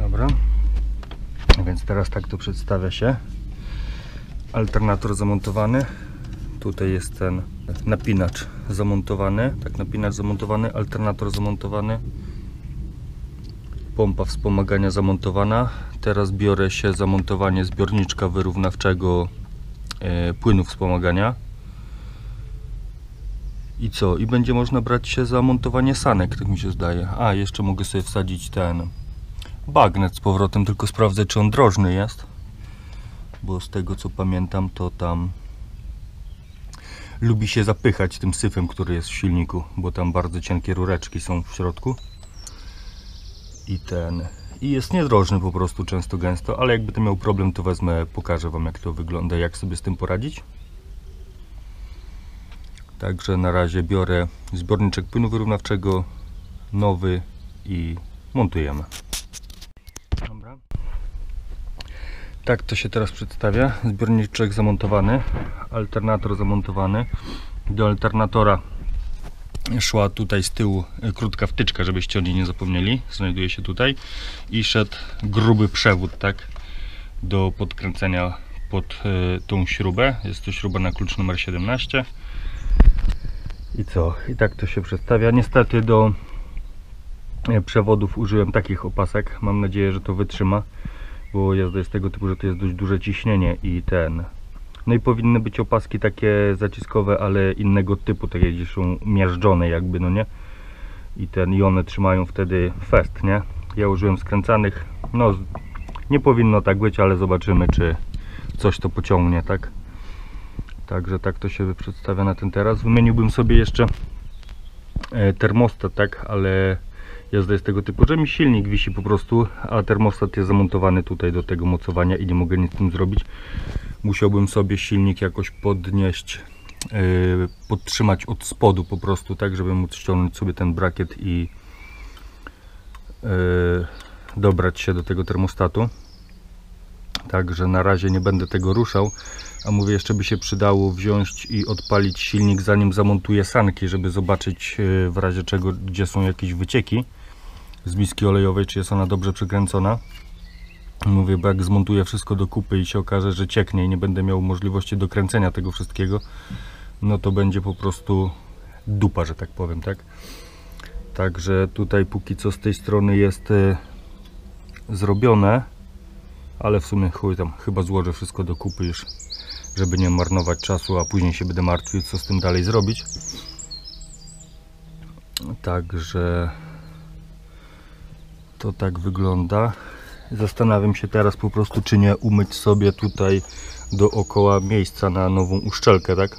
Dobra, więc teraz tak to przedstawia się. Alternator zamontowany. Tutaj jest ten napinacz zamontowany. Tak, napinacz zamontowany, alternator zamontowany. Pompa wspomagania zamontowana. Teraz biorę się zamontowanie zbiorniczka wyrównawczego płynu wspomagania. I co? I będzie można brać się za montowanie sanek, tak mi się zdaje. A, jeszcze mogę sobie wsadzić ten bagnet z powrotem, tylko sprawdzę, czy on drożny jest. Bo z tego co pamiętam, to tam lubi się zapychać tym syfem, który jest w silniku, bo tam bardzo cienkie rureczki są w środku. I jest niedrożny po prostu, często gęsto, ale jakby to miał problem, to wezmę, pokażę wam, jak to wygląda, jak sobie z tym poradzić. Także na razie biorę zbiorniczek płynu wyrównawczego nowy i montujemy. Dobra. Tak to się teraz przedstawia. Zbiorniczek zamontowany, alternator zamontowany. Do alternatora szła tutaj z tyłu krótka wtyczka, żebyście o niej nie zapomnieli. Znajduje się tutaj i szedł gruby przewód, tak, do podkręcenia pod tą śrubę. Jest to śruba na klucz numer 17. I co? I tak to się przedstawia. Niestety do przewodów użyłem takich opasek. Mam nadzieję, że to wytrzyma, bo jazda jest tego typu, że to jest dość duże ciśnienie i no i powinny być opaski takie zaciskowe, ale innego typu, takie gdzie są miażdżone jakby, no nie? I one trzymają wtedy fest, nie? Ja użyłem skręcanych. No nie powinno tak być, ale zobaczymy, czy coś to pociągnie, tak? Także tak to się przedstawia na ten teraz. Wymieniłbym sobie jeszcze termostat, tak? Ale jazda jest tego typu, że mi silnik wisi po prostu, a termostat jest zamontowany tutaj do tego mocowania i nie mogę nic z tym zrobić. Musiałbym sobie silnik jakoś podnieść, podtrzymać od spodu po prostu, tak, żeby móc ściągnąć sobie ten brakiet i dobrać się do tego termostatu. Także na razie nie będę tego ruszał, a mówię, jeszcze by się przydało wziąć i odpalić silnik, zanim zamontuję sanki, żeby zobaczyć w razie czego, gdzie są jakieś wycieki z miski olejowej, czy jest ona dobrze przykręcona. Mówię, bo jak zmontuję wszystko do kupy i się okaże, że cieknie i nie będę miał możliwości dokręcenia tego wszystkiego, no to będzie po prostu dupa, że tak powiem, tak? Także tutaj póki co z tej strony jest zrobione, ale w sumie chuj tam, chyba złożę wszystko do kupy już, żeby nie marnować czasu, a później się będę martwił, co z tym dalej zrobić. Także to tak wygląda. Zastanawiam się teraz po prostu, czy nie umyć sobie tutaj dookoła miejsca na nową uszczelkę, tak?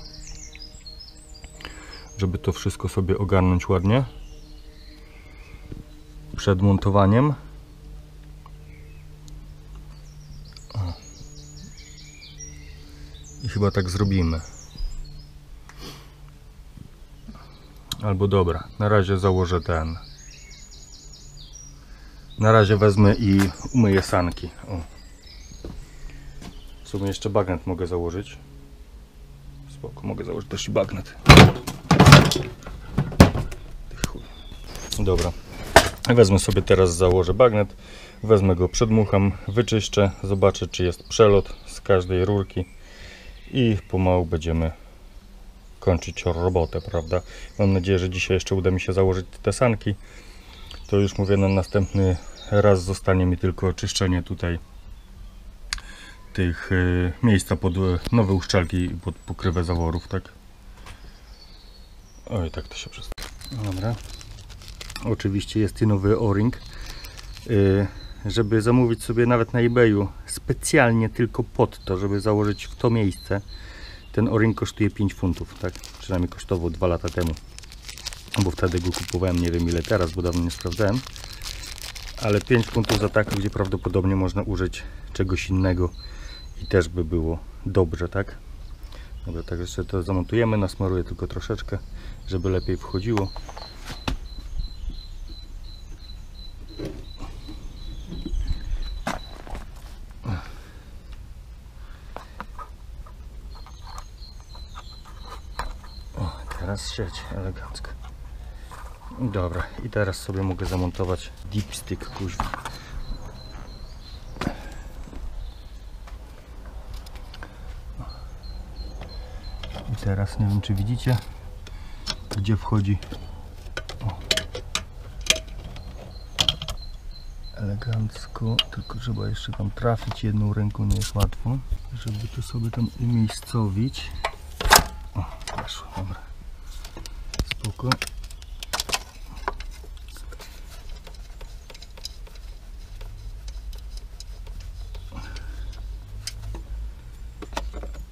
Żeby to wszystko sobie ogarnąć ładnie przed montowaniem. I chyba tak zrobimy. Albo dobra, na razie założę na razie wezmę i umyję sanki. O. W sumie jeszcze bagnet mogę założyć. Spoko, mogę założyć też i bagnet. Dobra. Wezmę sobie teraz, założę bagnet. Wezmę go, przedmucham, wyczyszczę. Zobaczę, czy jest przelot z każdej rurki. I pomału będziemy kończyć robotę, prawda? Mam nadzieję, że dzisiaj jeszcze uda mi się założyć te sanki. To już mówię, na następny raz zostanie mi tylko oczyszczenie tutaj tych miejsca pod nowe uszczelki i pod pokrywę zaworów, tak? Oj, tak to się przedstawia. Dobra. Oczywiście jest i nowy o-ring. Żeby zamówić sobie nawet na eBayu specjalnie tylko pod to, żeby założyć w to miejsce, ten o-ring kosztuje 5 funtów, tak? Przynajmniej kosztował 2 lata temu, bo wtedy go kupowałem, nie wiem ile teraz, bo dawno nie sprawdzałem, ale 5 funtów za tak, gdzie prawdopodobnie można użyć czegoś innego i też by było dobrze, tak? Dobra, także sobie to zamontujemy, nasmaruję tylko troszeczkę, żeby lepiej wchodziło. Teraz sieć elegancko. Dobra, i teraz sobie mogę zamontować dipstick, kuźwa. teraz nie wiem, czy widzicie, gdzie wchodzi. O. Elegancko, tylko trzeba jeszcze tam trafić jedną ręką, nie jest łatwo, żeby to sobie tam umiejscowić. O, weszło, dobra. Spoko.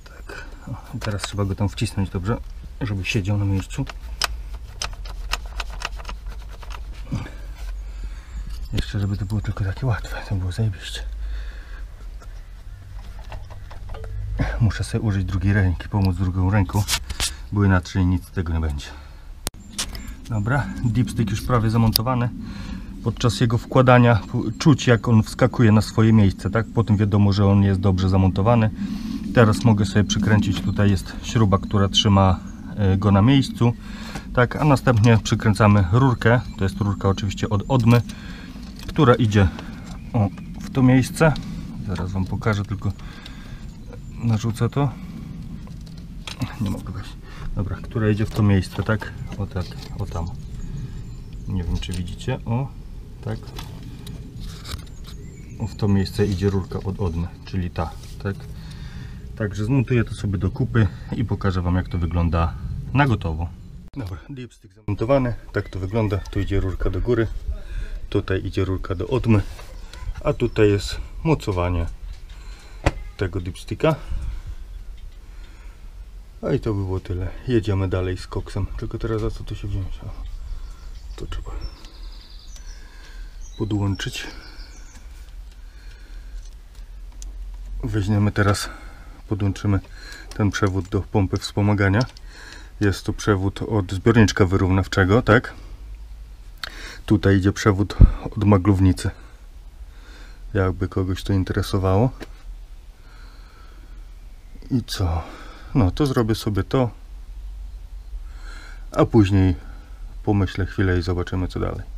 Tak. O, i teraz trzeba go tam wcisnąć dobrze, żeby siedział na miejscu. Jeszcze żeby to było tylko takie łatwe, to było zajebiście. Muszę sobie użyć drugiej ręki, pomóc drugą ręką, bo inaczej nic z tego nie będzie. Dobra, dipstick już prawie zamontowany. Podczas jego wkładania czuć, jak on wskakuje na swoje miejsce, tak? Potem wiadomo, że on jest dobrze zamontowany. Teraz mogę sobie przykręcić, tutaj jest śruba, która trzyma go na miejscu, tak? A następnie przykręcamy rurkę, to jest rurka oczywiście od odmy, która idzie w to miejsce. Zaraz wam pokażę, tylko narzucę to. Nie mogę wejść. Dobra, która idzie w to miejsce, tak? O tak, o tam. Nie wiem, czy widzicie. O, tak. O, w to miejsce idzie rurka od odmy, czyli ta, tak? Także zmontuję to sobie do kupy i pokażę wam, jak to wygląda na gotowo. Dobra, dipstick zamontowany, tak to wygląda. Tu idzie rurka do góry, tutaj idzie rurka do odmy, a tutaj jest mocowanie tego dipsticka. A i to by było tyle. Jedziemy dalej z koksem. Tylko teraz za co to się wziąć? O, to trzeba podłączyć. Weźmiemy teraz, podłączymy ten przewód do pompy wspomagania. Jest to przewód od zbiorniczka wyrównawczego, tak? Tutaj idzie przewód od maglownicy. Jakby kogoś to interesowało. I co? No to zrobię sobie to, a później pomyślę chwilę i zobaczymy, co dalej.